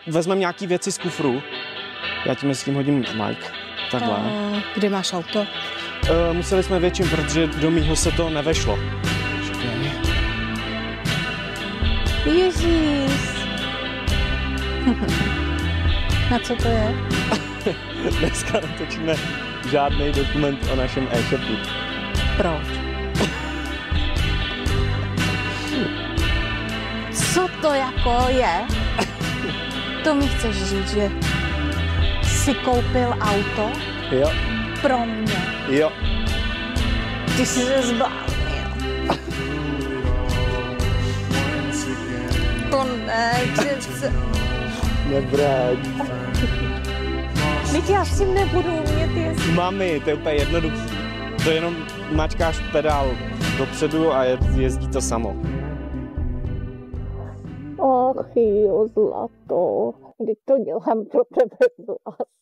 vezmeme nějaký věci z kufru. Já ti mezi tím hodím Mike. Takhle. Kde máš auto? Museli jsme větším, protože do mýho se to nevešlo. Ježíš. Na co to je? Dneska natočíme žádný dokument o našem e-shopu. Proč? Co to jako je? To mi chceš říct, že jsi koupil auto? Jo. Pro mě? Jo. Ty jsi se zbláznil. To ne, přece. Nebrať. Teď já s tím nebudu umět jezdit. Mami, to je úplně jednoduchý. To jenom mačkáš pedál dopředu a jezdí to samo. Ach jo, zlato. Teď to dělám pro tebe z lásky.